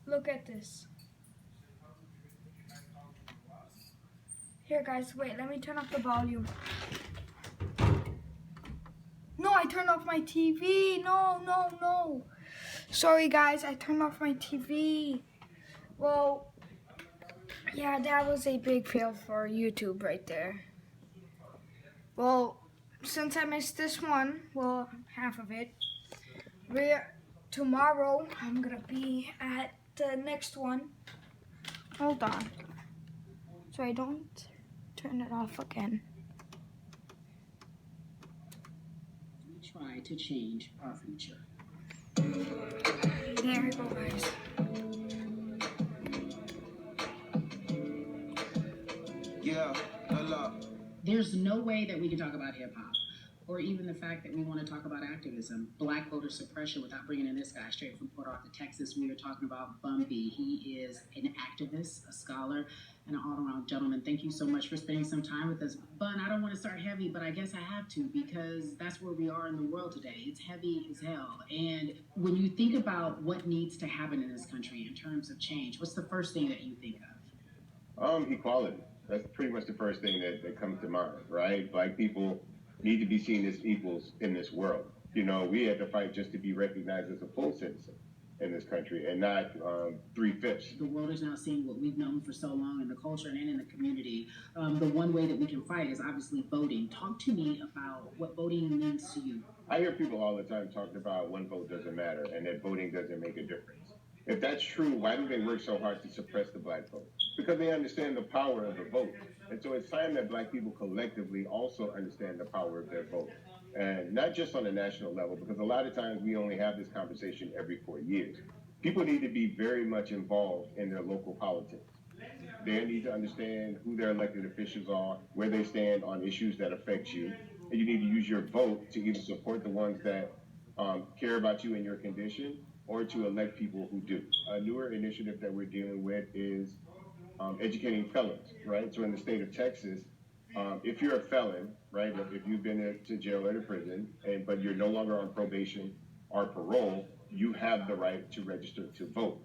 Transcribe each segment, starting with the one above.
Look at this. Here, guys, wait, let me turn off the volume. No, I turned off my TV. No, no, no. Sorry, guys, I turned off my TV. Well, yeah, that was a big fail for YouTube right there. Well, since I missed this one, well, half of it, tomorrow I'm gonna be at the next one. Hold on, so I don't turn it off again. We try to change our future. There we go, guys. Yeah, there's no way that we can talk about hip hop or even the fact that we want to talk about activism, black voter suppression, without bringing in this guy straight from Port Arthur, Texas. We are talking about Bumpy. He is an activist, a scholar, and an all-around gentleman. Thank you so much for spending some time with us. Bun, I don't want to start heavy, but I guess I have to because that's where we are in the world today. It's heavy as hell. And when you think about what needs to happen in this country in terms of change, what's the first thing that you think of? Equality. That's pretty much the first thing that comes to mind, right? Black people need to be seen as equals in this world. You know, we had to fight just to be recognized as a full citizen in this country and not 3/5. The world is now seeing what we've known for so long in the culture and in the community. The one way that we can fight is obviously voting. Talk to me about what voting means to you. I hear people all the time talking about one vote doesn't matter and that voting doesn't make a difference. If that's true, why do they work so hard to suppress the black vote? Because they understand the power of the vote. And so it's time that black people collectively also understand the power of their vote. And not just on a national level, because a lot of times we only have this conversation every 4 years. People need to be very much involved in their local politics. They need to understand who their elected officials are, where they stand on issues that affect you. And you need to use your vote to either support the ones that care about you and your condition, or to elect people who do. A newer initiative that we're dealing with is educating felons, right? So in the state of Texas, if you're a felon, right, if you've been to jail or to prison, but you're no longer on probation or parole, you have the right to register to vote.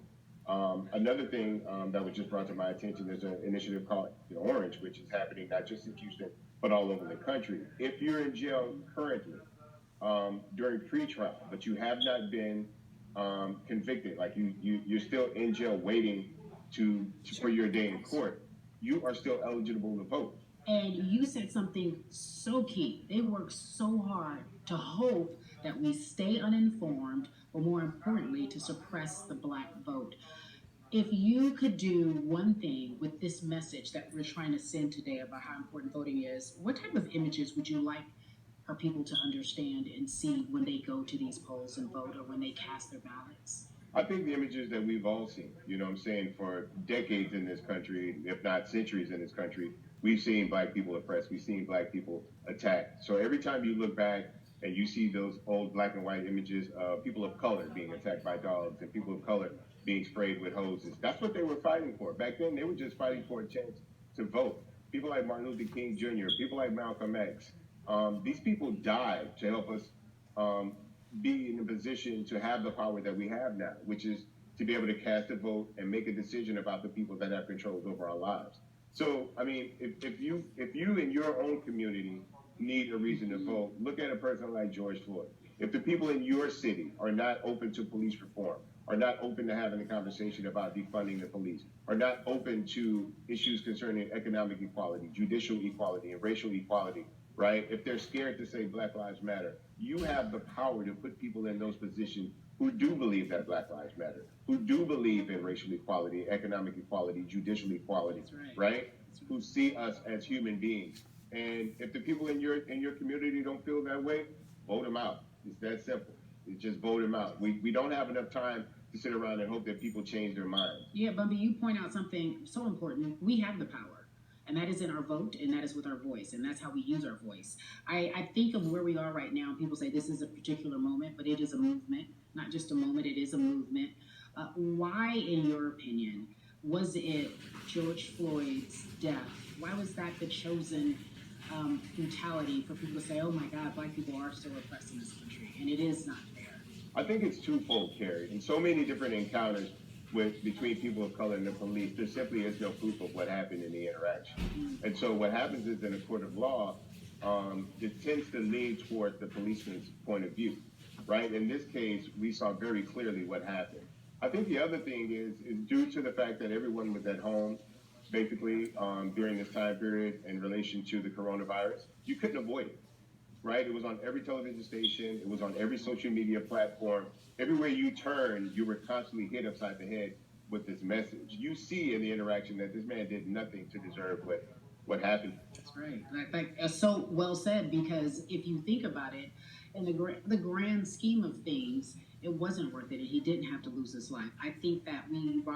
Another thing that was just brought to my attention is an initiative called Orange, which is happening not just in Houston, but all over the country. If you're in jail currently during pretrial, but you have not been convicted, like you're still in jail waiting for your day in court, you are still eligible to vote. And you said something so key. They work so hard to hope that we stay uninformed, but more importantly, to suppress the black vote. If you could do one thing with this message that we're trying to send today about how important voting is, what type of images would you like for people to understand and see when they go to these polls and vote or when they cast their ballots? I think the images that we've all seen, you know what I'm saying, for decades in this country, if not centuries in this country, we've seen black people oppressed, we've seen black people attacked. So every time you look back and you see those old black and white images of people of color being attacked by dogs and people of color being sprayed with hoses, that's what they were fighting for. Back then, they were just fighting for a chance to vote. People like Martin Luther King Jr., people like Malcolm X, these people died to help us be in a position to have the power that we have now, which is to be able to cast a vote and make a decision about the people that have control over our lives. So, I mean, if you in your own community need a reason to vote, look at a person like George Floyd. If the people in your city are not open to police reform, are not open to having a conversation about defunding the police, are not open to issues concerning economic equality, judicial equality, and racial equality, right? If they're scared to say Black Lives Matter, you have the power to put people in those positions who do believe that Black Lives Matter, who do believe in racial equality, economic equality, judicial equality, right? Who see us as human beings. And if the people in your community don't feel that way, vote them out. It's that simple. It's just vote them out. We don't have enough time to sit around and hope that people change their minds. Yeah, Bumpy, you point out something so important. We have the power, and that is in our vote, and that is with our voice, and that's how we use our voice. I think of where we are right now. People say this is a particular moment, but it is a movement, not just a moment, it is a movement. Why, in your opinion, was it George Floyd's death? Why was that the chosen brutality for people to say, oh my God, Black people are so oppressed in this country, and it is not fair? I think it's twofold, Carrie. In so many different encounters, between people of color and the police, there simply is no proof of what happened in the interaction. And so what happens is in a court of law, it tends to lean toward the policeman's point of view, right? In this case, we saw very clearly what happened. I think the other thing is due to the fact that everyone was at home, basically during this time period in relation to the coronavirus, you couldn't avoid it, right? It was on every television station. It was on every social media platform. Everywhere you turned, you were constantly hit upside the head with this message. You see in the interaction that this man did nothing to deserve what happened. That's right. And I think that's so well said, because if you think about it, in the grand scheme of things, it wasn't worth it, and he didn't have to lose his life. I think that we